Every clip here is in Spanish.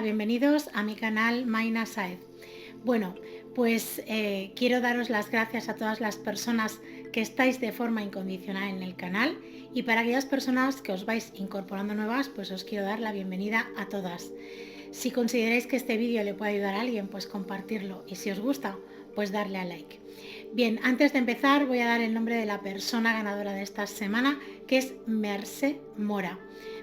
bienvenidos a mi canal Maina Saez. Bueno, pues quiero daros las gracias a todas las personas que estáis de forma incondicional en el canal, y para aquellas personas que os vais incorporando nuevas, pues os quiero dar la bienvenida a todas. Si consideráis que este vídeo le puede ayudar a alguien, pues compartirlo, y si os gusta, pues darle a like. Bien, antes de empezar voy a dar el nombre de la persona ganadora de esta semana, que es Mercé Mora.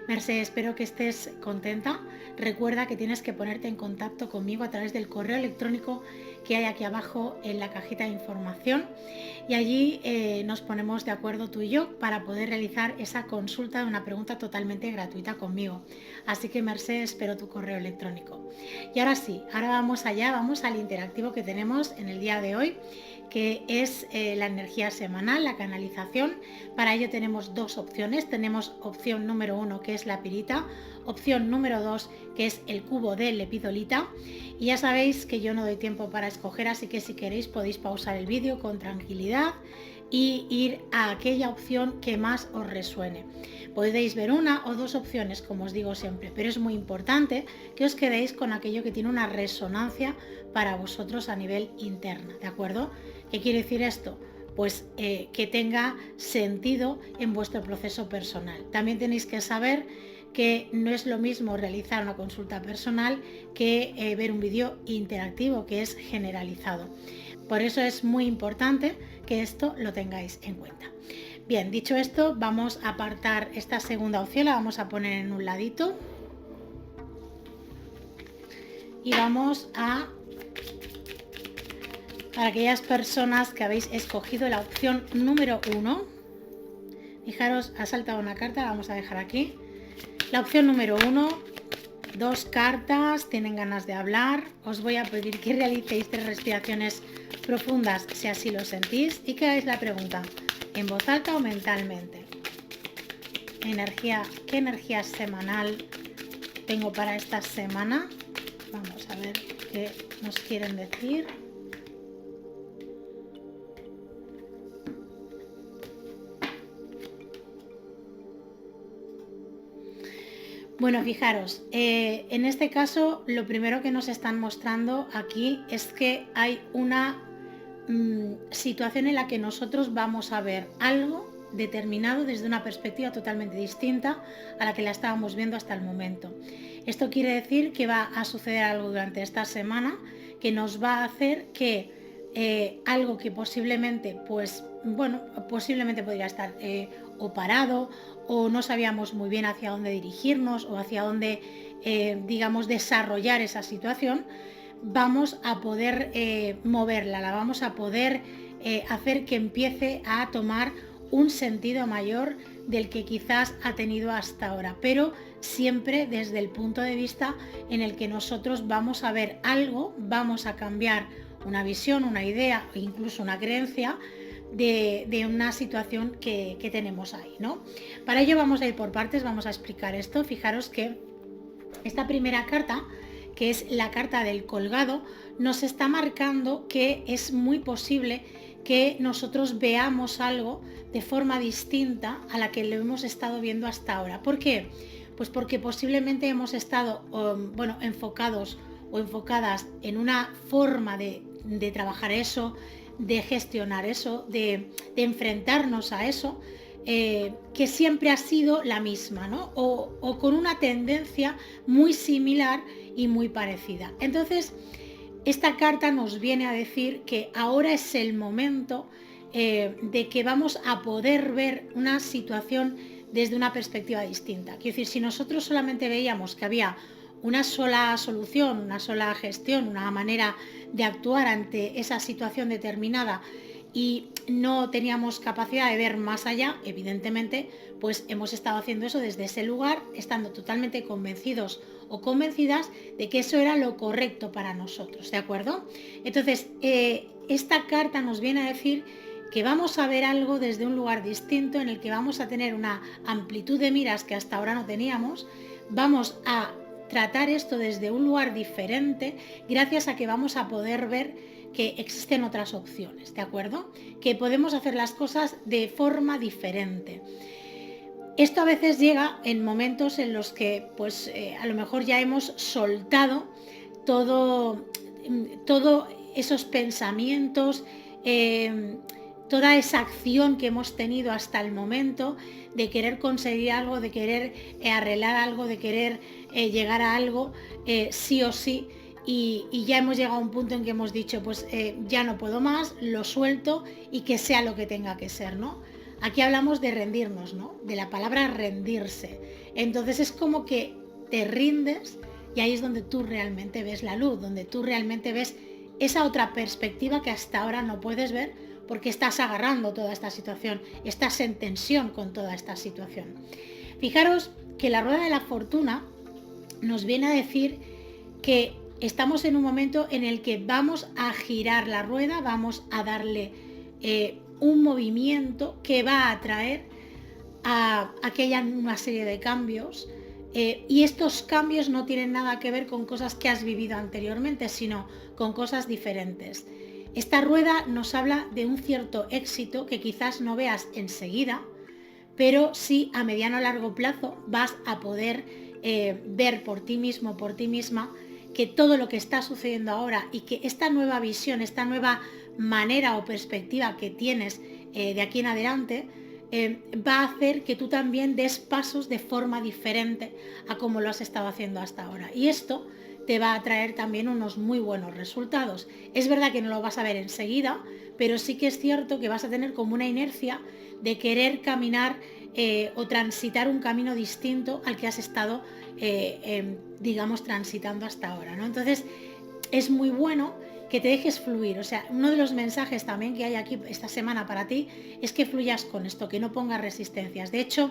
Mercé, espero que estés contenta. Recuerda que tienes que ponerte en contacto conmigo a través del correo electrónico que hay aquí abajo en la cajita de información, y allí nos ponemos de acuerdo tú y yo para poder realizar esa consulta de una pregunta totalmente gratuita conmigo. Así que Mercé, espero tu correo electrónico. Y ahora sí, ahora vamos allá, vamos al interactivo que tenemos en el día de hoy, que es la energía semanal, la canalización. Para ello tenemos dos opciones. Tenemos opción número 1, que es la pirita, opción número 2, que es el cubo de lepidolita, y ya sabéis que yo no doy tiempo para escoger, así que si queréis podéis pausar el vídeo con tranquilidad y ir a aquella opción que más os resuene. Podéis ver una o dos opciones, como os digo siempre, pero es muy importante que os quedéis con aquello que tiene una resonancia para vosotros a nivel interno, ¿de acuerdo? ¿Qué quiere decir esto? Pues que tenga sentido en vuestro proceso personal. También tenéis que saber que no es lo mismo realizar una consulta personal que ver un vídeo interactivo, que es generalizado. Por eso es muy importante que esto lo tengáis en cuenta. Bien, dicho esto, vamos a apartar esta segunda opción, la vamos a poner en un ladito y vamos a... Para aquellas personas que habéis escogido la opción número 1, fijaros, ha saltado una carta, la vamos a dejar aquí. La opción número 1, dos cartas, tienen ganas de hablar. Os voy a pedir que realicéis 3 respiraciones profundas si así lo sentís, y que hagáis la pregunta en voz alta o mentalmente. ¿Qué energía semanal tengo para esta semana? Vamos a ver qué nos quieren decir. Bueno, fijaros, en este caso lo primero que nos están mostrando aquí es que hay una situación en la que nosotros vamos a ver algo determinado desde una perspectiva totalmente distinta a la que la estábamos viendo hasta el momento. Esto quiere decir que va a suceder algo durante esta semana que nos va a hacer que algo que posiblemente, pues bueno, posiblemente podría estar o parado, o no sabíamos muy bien hacia dónde dirigirnos o hacia dónde, digamos, desarrollar esa situación, vamos a poder moverla, la vamos a poder hacer que empiece a tomar un sentido mayor del que quizás ha tenido hasta ahora, pero siempre desde el punto de vista en el que nosotros vamos a ver algo, vamos a cambiar una visión, una idea o incluso una creencia de una situación que tenemos ahí, ¿no? Para ello vamos a ir por partes, vamos a explicar esto. Fijaros que esta primera carta, que es la carta del colgado, nos está marcando que es muy posible que nosotros veamos algo de forma distinta a la que lo hemos estado viendo hasta ahora. ¿Por qué? Pues porque posiblemente hemos estado enfocados o enfocadas en una forma de trabajar eso, de gestionar eso, de enfrentarnos a eso, que siempre ha sido la misma, ¿no? O con una tendencia muy similar y muy parecida. Entonces, esta carta nos viene a decir que ahora es el momento de que vamos a poder ver una situación desde una perspectiva distinta. Quiero decir, si nosotros solamente veíamos que había una sola solución, una sola gestión, una manera de actuar ante esa situación determinada y no teníamos capacidad de ver más allá, evidentemente, pues hemos estado haciendo eso desde ese lugar, estando totalmente convencidos o convencidas de que eso era lo correcto para nosotros, ¿de acuerdo? Entonces, esta carta nos viene a decir que vamos a ver algo desde un lugar distinto, en el que vamos a tener una amplitud de miras que hasta ahora no teníamos, vamos a tratar esto desde un lugar diferente, gracias a que vamos a poder ver que existen otras opciones, ¿de acuerdo? Que podemos hacer las cosas de forma diferente. Esto a veces llega en momentos en los que pues a lo mejor ya hemos soltado todo, todo esos pensamientos, eh, toda esa acción que hemos tenido hasta el momento de querer conseguir algo, de querer arreglar algo, de querer llegar a algo, sí o sí. Y ya hemos llegado a un punto en que hemos dicho, pues ya no puedo más, lo suelto y que sea lo que tenga que ser, ¿no? Aquí hablamos de rendirnos, ¿no? De la palabra rendirse. Entonces es como que te rindes y ahí es donde tú realmente ves la luz, donde tú realmente ves esa otra perspectiva que hasta ahora no puedes ver porque estás agarrando toda esta situación, estás en tensión con toda esta situación. Fijaros que la rueda de la fortuna nos viene a decir que estamos en un momento en el que vamos a girar la rueda, vamos a darle un movimiento que va a traer a que haya una serie de cambios, y estos cambios no tienen nada que ver con cosas que has vivido anteriormente, sino con cosas diferentes. Esta rueda nos habla de un cierto éxito que quizás no veas enseguida, pero sí a mediano o largo plazo vas a poder ver por ti mismo, por ti misma, que todo lo que está sucediendo ahora y que esta nueva visión, esta nueva manera o perspectiva que tienes de aquí en adelante, va a hacer que tú también des pasos de forma diferente a como lo has estado haciendo hasta ahora. Y esto te va a traer también unos muy buenos resultados. Es verdad que no lo vas a ver enseguida, pero sí que es cierto que vas a tener como una inercia de querer caminar o transitar un camino distinto al que has estado, digamos, transitando hasta ahora, ¿no? Entonces, es muy bueno que te dejes fluir. O sea, uno de los mensajes también que hay aquí esta semana para ti es que fluyas con esto, que no pongas resistencias. De hecho,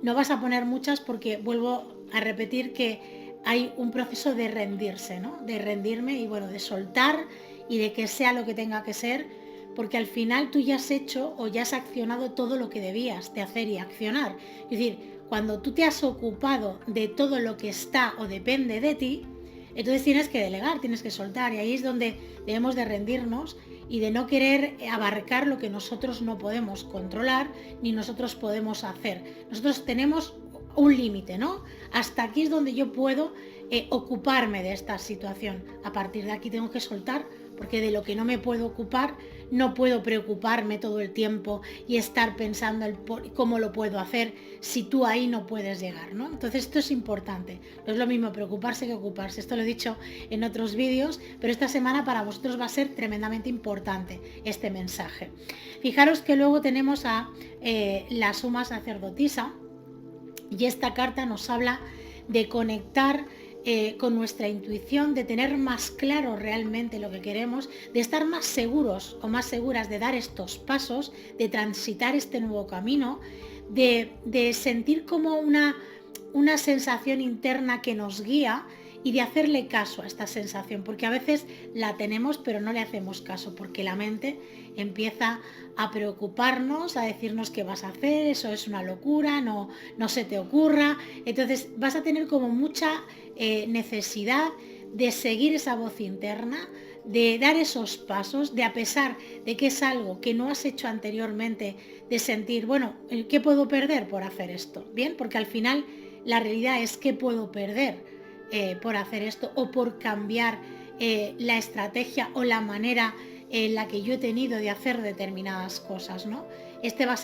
no vas a poner muchas porque vuelvo a repetir que hay un proceso de rendirse, ¿no? De rendirme y bueno, de soltar y de que sea lo que tenga que ser, porque al final tú ya has hecho o ya has accionado todo lo que debías de hacer y accionar. Es decir, cuando tú te has ocupado de todo lo que está o depende de ti, entonces tienes que delegar, tienes que soltar, y ahí es donde debemos de rendirnos y de no querer abarcar lo que nosotros no podemos controlar ni nosotros podemos hacer. Nosotros tenemos un límite, ¿no? Hasta aquí es donde yo puedo ocuparme de esta situación. A partir de aquí tengo que soltar, porque de lo que no me puedo ocupar no puedo preocuparme todo el tiempo y estar pensando cómo lo puedo hacer si tú ahí no puedes llegar, ¿no? Entonces esto es importante. No es lo mismo preocuparse que ocuparse. Esto lo he dicho en otros vídeos, pero esta semana para vosotros va a ser tremendamente importante este mensaje. Fijaros que luego tenemos a la suma sacerdotisa, y esta carta nos habla de conectar con nuestra intuición, de tener más claro realmente lo que queremos, de estar más seguros o más seguras de dar estos pasos, de transitar este nuevo camino, de sentir como una sensación interna que nos guía y de hacerle caso a esta sensación, porque a veces la tenemos pero no le hacemos caso, porque la mente empieza a preocuparnos, a decirnos qué vas a hacer, eso es una locura, no se te ocurra. Entonces vas a tener como mucha necesidad de seguir esa voz interna, de dar esos pasos, de, a pesar de que es algo que no has hecho anteriormente, de sentir, bueno, ¿qué puedo perder por hacer esto? Bien, porque al final la realidad es qué puedo perder por hacer esto o por cambiar la estrategia o la manera en la que yo he tenido de hacer determinadas cosas, ¿no? Esto va a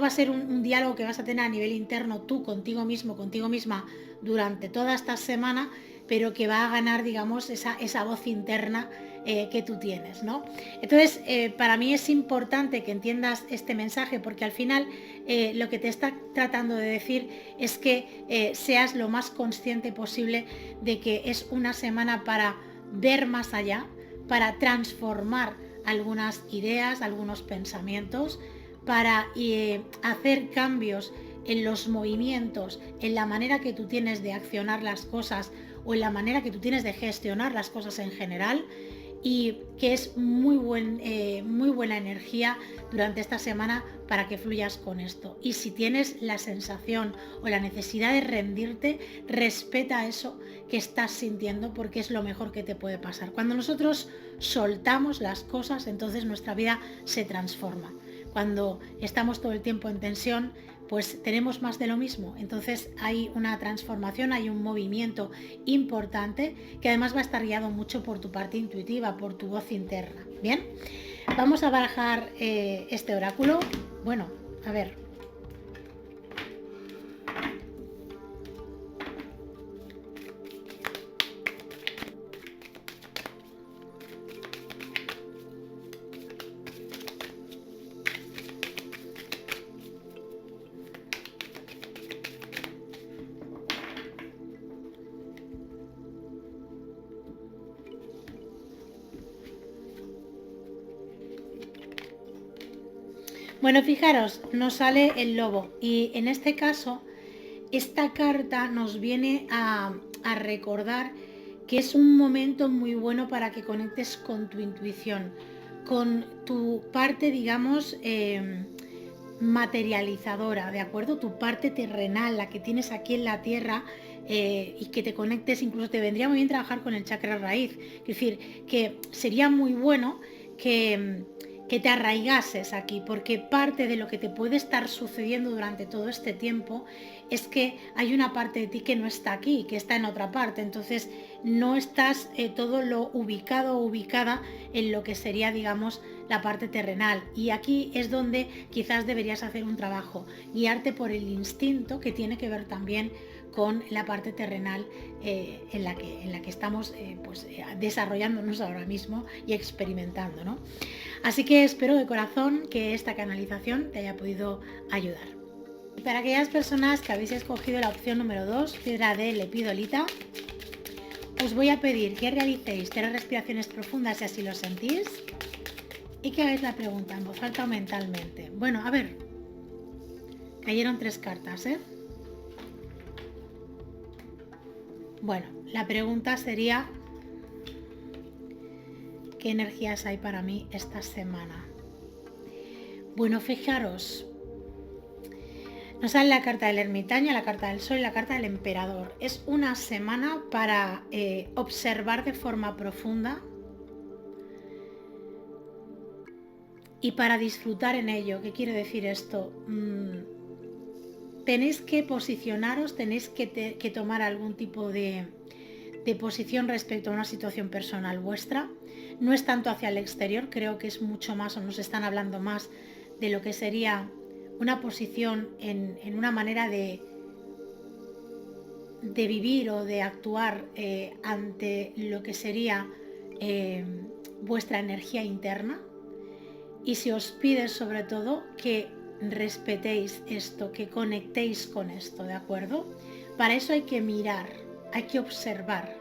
ser un diálogo que vas a tener a nivel interno tú contigo mismo, contigo misma durante toda esta semana, pero que va a ganar, digamos, esa voz interna que tú tienes, ¿no? Entonces, para mí es importante que entiendas este mensaje, porque al final lo que te está tratando de decir es que seas lo más consciente posible de que es una semana para ver más allá, para transformar algunas ideas, algunos pensamientos, para hacer cambios en los movimientos, en la manera que tú tienes de accionar las cosas o en la manera que tú tienes de gestionar las cosas en general, y que es muy buena energía durante esta semana para que fluyas con esto. Y si tienes la sensación o la necesidad de rendirte, respeta eso que estás sintiendo, porque es lo mejor que te puede pasar. Cuando nosotros soltamos las cosas, entonces nuestra vida se transforma. Cuando estamos todo el tiempo en tensión, pues tenemos más de lo mismo. Entonces hay una transformación, hay un movimiento importante que además va a estar guiado mucho por tu parte intuitiva, por tu voz interna. Bien, vamos a barajar este oráculo. Bueno, a ver. Bueno, fijaros, nos sale el lobo y en este caso esta carta nos viene a recordar que es un momento muy bueno para que conectes con tu intuición, con tu parte, digamos, materializadora, ¿de acuerdo? Tu parte terrenal, la que tienes aquí en la tierra, y que te conectes, incluso te vendría muy bien trabajar con el chakra raíz. Es decir, que sería muy bueno que te arraigases aquí, porque parte de lo que te puede estar sucediendo durante todo este tiempo es que hay una parte de ti que no está aquí, que está en otra parte, entonces no estás todo lo ubicado o ubicada en lo que sería, digamos, la parte terrenal. Y aquí es donde quizás deberías hacer un trabajo, guiarte por el instinto que tiene que ver también con la parte terrenal en la que estamos desarrollándonos ahora mismo y experimentando, ¿no? Así que espero de corazón que esta canalización te haya podido ayudar. Y para aquellas personas que habéis escogido la opción número 2, piedra de lepidolita, os voy a pedir que realicéis 3 respiraciones profundas si así lo sentís y que hagáis la pregunta en voz alta o mentalmente. Bueno, a ver, cayeron 3 cartas, ¿eh? Bueno, la pregunta sería: ¿qué energías hay para mí esta semana? Bueno, fijaros, nos sale la carta del ermitaño, la carta del sol y la carta del emperador. Es una semana para observar de forma profunda y para disfrutar en ello. ¿Qué quiere decir esto? Tenéis que posicionaros, tenéis que tomar algún tipo de posición respecto a una situación personal vuestra. No es tanto hacia el exterior, creo que es mucho más, o nos están hablando más de lo que sería una posición en una manera de vivir o de actuar ante lo que sería vuestra energía interna. Y se os pide sobre todo que respetéis esto, que conectéis con esto, ¿de acuerdo? Para eso hay que mirar, hay que observar,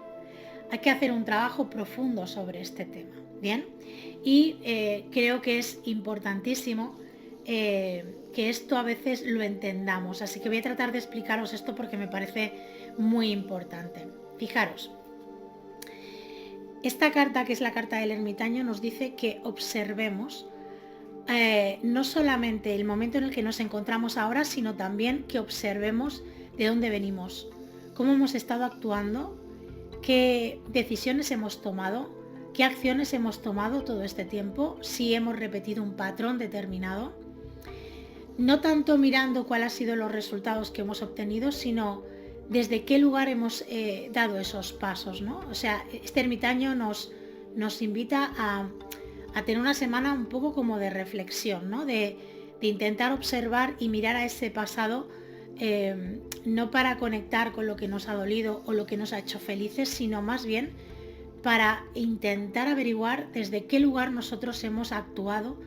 hay que hacer un trabajo profundo sobre este tema, ¿bien? Y creo que es importantísimo que esto a veces lo entendamos, así que voy a tratar de explicaros esto porque me parece muy importante. Fijaros, esta carta, que es la carta del ermitaño, nos dice que observemos no solamente el momento en el que nos encontramos ahora, sino también que observemos de dónde venimos, cómo hemos estado actuando, qué decisiones hemos tomado, qué acciones hemos tomado todo este tiempo, si hemos repetido un patrón determinado. No tanto mirando cuáles han sido los resultados que hemos obtenido, sino desde qué lugar hemos dado esos pasos, ¿no? O sea, este ermitaño nos invita a tener una semana un poco como de reflexión, ¿no? De intentar observar y mirar a ese pasado, no para conectar con lo que nos ha dolido o lo que nos ha hecho felices, sino más bien para intentar averiguar desde qué lugar nosotros hemos actuado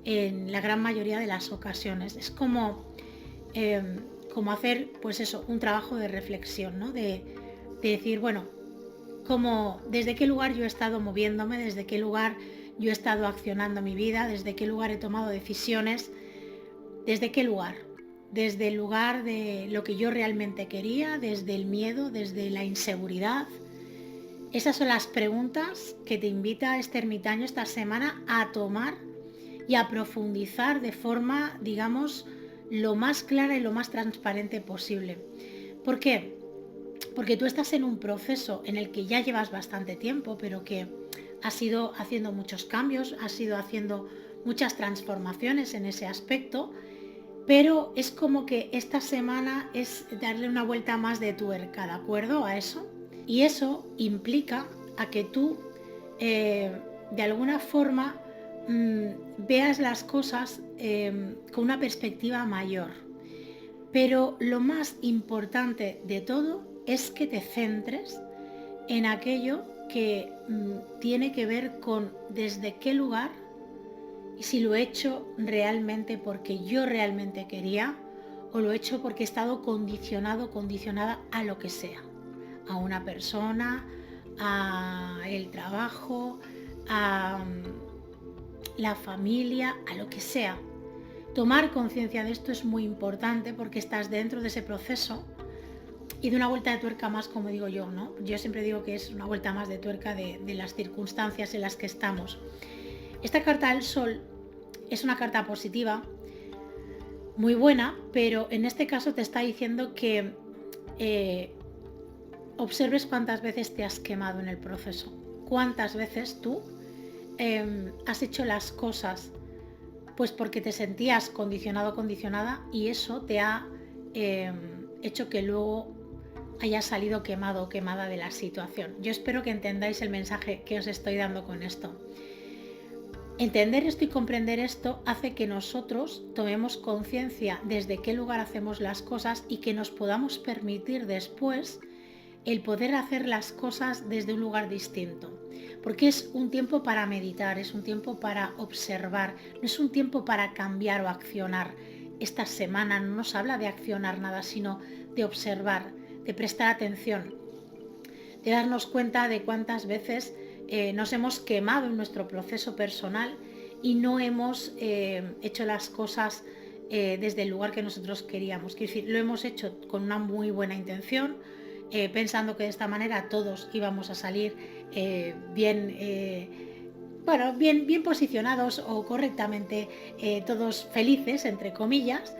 en la gran mayoría de las ocasiones. Es como hacer, pues eso, un trabajo de reflexión, ¿no? De decir, bueno, desde qué lugar yo he estado moviéndome, desde qué lugar yo he estado accionando mi vida, desde qué lugar he tomado decisiones, desde qué lugar, desde el lugar de lo que yo realmente quería, desde el miedo, desde la inseguridad. Esas son las preguntas que te invita este ermitaño esta semana a tomar y a profundizar de forma, digamos, lo más clara y lo más transparente posible. ¿Por qué? Porque tú estás en un proceso en el que ya llevas bastante tiempo, pero que has ido haciendo muchos cambios, has ido haciendo muchas transformaciones en ese aspecto, pero es como que esta semana es darle una vuelta más de tuerca, ¿de acuerdo a eso? Y eso implica a que tú, de alguna forma, veas las cosas con una perspectiva mayor. Pero lo más importante de todo es que te centres en aquello que tiene que ver con desde qué lugar y si lo he hecho realmente porque yo realmente quería o lo he hecho porque he estado condicionado, condicionada a lo que sea, a una persona, a el trabajo, a la familia, a lo que sea. Tomar conciencia de esto es muy importante porque estás dentro de ese proceso y de una vuelta de tuerca más, como digo yo, ¿no? Yo siempre digo que es una vuelta más de tuerca de las circunstancias en las que estamos. Esta carta del Sol es una carta positiva, muy buena, pero en este caso te está diciendo que observes cuántas veces te has quemado en el proceso, cuántas veces tú has hecho las cosas pues porque te sentías condicionado o condicionada y eso te ha hecho que luego hayas salido quemado o quemada de la situación. Yo espero que entendáis el mensaje que os estoy dando con esto. Entender esto y comprender esto hace que nosotros tomemos conciencia desde qué lugar hacemos las cosas y que nos podamos permitir después el poder hacer las cosas desde un lugar distinto. Porque es un tiempo para meditar, es un tiempo para observar, no es un tiempo para cambiar o accionar. Esta semana no nos habla de accionar nada, sino de observar, de prestar atención, de darnos cuenta de cuántas veces nos hemos quemado en nuestro proceso personal y no hemos hecho las cosas desde el lugar que nosotros queríamos. Quiero decir, lo hemos hecho con una muy buena intención, pensando que de esta manera todos íbamos a salir bien posicionados o correctamente, todos felices, entre comillas,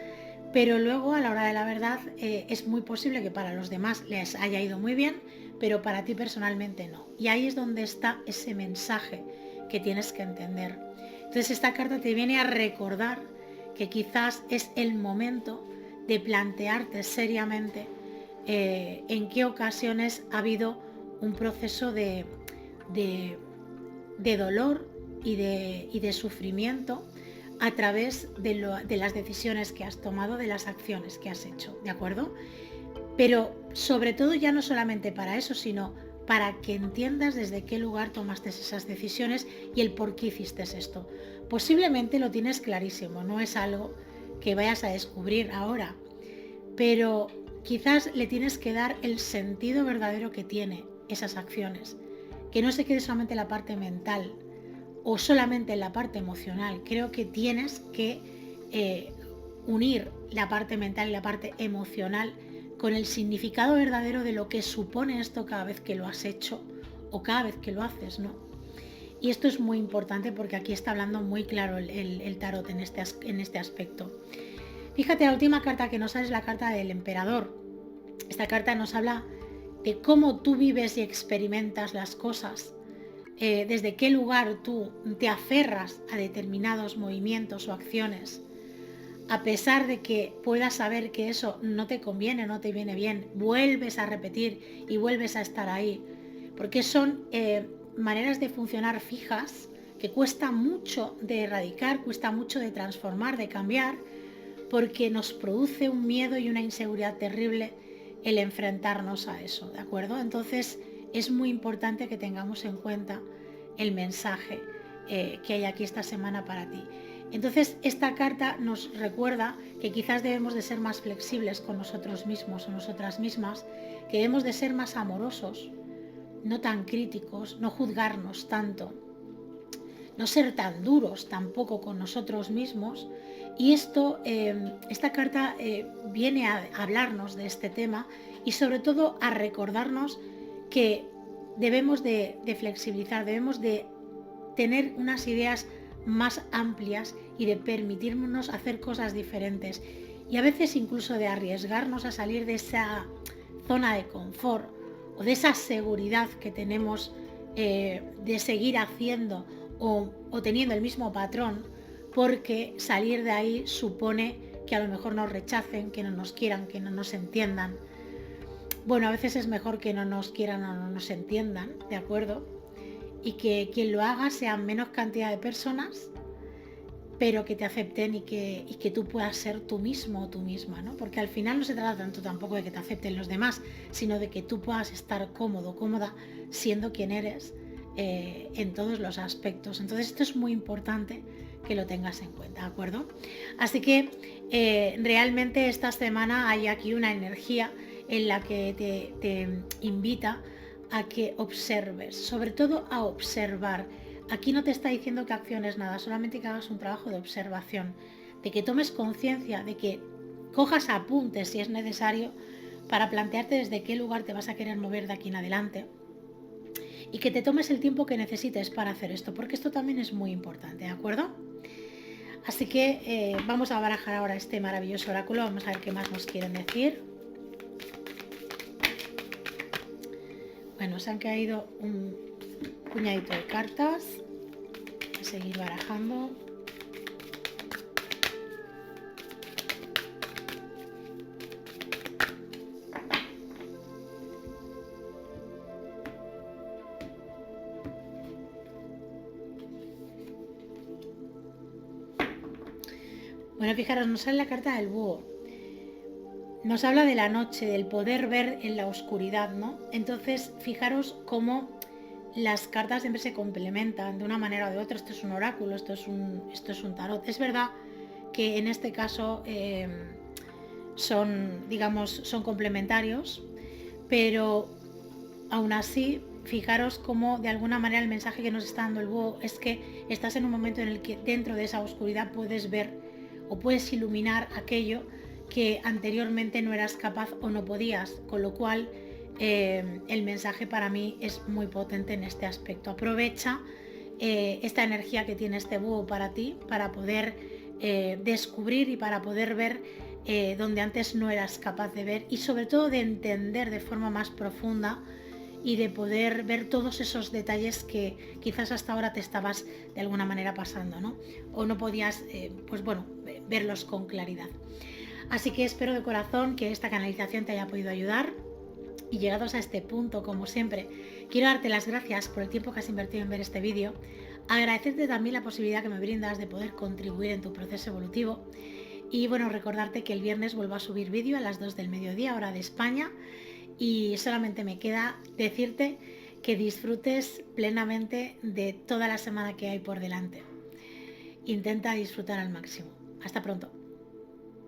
pero luego a la hora de la verdad es muy posible que para los demás les haya ido muy bien, pero para ti personalmente no. Y ahí es donde está ese mensaje que tienes que entender. Entonces esta carta te viene a recordar que quizás es el momento de plantearte seriamente en qué ocasiones ha habido un proceso de dolor y de sufrimiento a través de las decisiones que has tomado, de las acciones que has hecho, ¿de acuerdo? Pero sobre todo ya no solamente para eso, sino para que entiendas desde qué lugar tomaste esas decisiones y el por qué hiciste esto. Posiblemente lo tienes clarísimo, no es algo que vayas a descubrir ahora, pero quizás le tienes que dar el sentido verdadero que tiene esas acciones, que no se quede solamente en la parte mental o solamente en la parte emocional. Creo que tienes que unir la parte mental y la parte emocional con el significado verdadero de lo que supone esto cada vez que lo has hecho o cada vez que lo haces, ¿no? Y esto es muy importante porque aquí está hablando muy claro el tarot en este aspecto. Fíjate, la última carta que nos sale es la carta del emperador. Esta carta nos habla de cómo tú vives y experimentas las cosas, desde qué lugar tú te aferras a determinados movimientos o acciones. A pesar de que puedas saber que eso no te conviene, no te viene bien, vuelves a repetir y vuelves a estar ahí. Porque son maneras de funcionar fijas que cuesta mucho de erradicar, cuesta mucho de transformar, de cambiar, porque nos produce un miedo y una inseguridad terrible el enfrentarnos a eso, ¿de acuerdo? Entonces es muy importante que tengamos en cuenta el mensaje que hay aquí esta semana para ti. Entonces esta carta nos recuerda que quizás debemos de ser más flexibles con nosotros mismos o nosotras mismas, que debemos de ser más amorosos, no tan críticos, no juzgarnos tanto, no ser tan duros tampoco con nosotros mismos. Y esta carta viene a hablarnos de este tema y sobre todo a recordarnos que debemos de flexibilizar, debemos de tener unas ideas más amplias y de permitirnos hacer cosas diferentes y a veces incluso de arriesgarnos a salir de esa zona de confort o de esa seguridad que tenemos de seguir haciendo o teniendo el mismo patrón, porque salir de ahí supone que a lo mejor nos rechacen, que no nos quieran, que no nos entiendan. Bueno, a veces es mejor que no nos quieran o no nos entiendan, ¿de acuerdo? Y que quien lo haga sea menos cantidad de personas, pero que te acepten y que tú puedas ser tú mismo o tú misma, ¿no? Porque al final no se trata tanto tampoco de que te acepten los demás, sino de que tú puedas estar cómodo, cómoda, siendo quien eres en todos los aspectos. Entonces esto es muy importante que lo tengas en cuenta, ¿de acuerdo? Así que realmente esta semana hay aquí una energía en la que te invita a que observes, sobre todo a observar. Aquí no te está diciendo que acciones nada, solamente que hagas un trabajo de observación, de que tomes conciencia, de que cojas apuntes si es necesario para plantearte desde qué lugar te vas a querer mover de aquí en adelante y que te tomes el tiempo que necesites para hacer esto, porque esto también es muy importante, ¿de acuerdo? Así que vamos a barajar ahora este maravilloso oráculo, vamos a ver qué más nos quieren decir. Bueno, se han caído un puñadito de cartas. Voy a seguir barajando. Bueno, fijaros, nos sale la carta del búho. Nos habla de la noche, del poder ver en la oscuridad, ¿no? Entonces, fijaros cómo las cartas siempre se complementan de una manera o de otra. Esto es un oráculo, esto es un tarot. Es verdad que en este caso son, digamos, son complementarios, pero aún así, fijaros cómo de alguna manera el mensaje que nos está dando el búho es que estás en un momento en el que dentro de esa oscuridad puedes ver o puedes iluminar aquello que anteriormente no eras capaz o no podías, con lo cual el mensaje para mí es muy potente en este aspecto. Aprovecha esta energía que tiene este búho para ti, para poder descubrir y para poder ver donde antes no eras capaz de ver, y sobre todo de entender de forma más profunda y de poder ver todos esos detalles que quizás hasta ahora te estabas de alguna manera pasando, ¿no? O no podías, pues bueno, verlos con claridad. Así que espero de corazón que esta canalización te haya podido ayudar. Y llegados a este punto, como siempre, quiero darte las gracias por el tiempo que has invertido en ver este vídeo, agradecerte también la posibilidad que me brindas de poder contribuir en tu proceso evolutivo y bueno, recordarte que el viernes vuelvo a subir vídeo a las 2 del mediodía, hora de España, y solamente me queda decirte que disfrutes plenamente de toda la semana que hay por delante. Intenta disfrutar al máximo. Hasta pronto.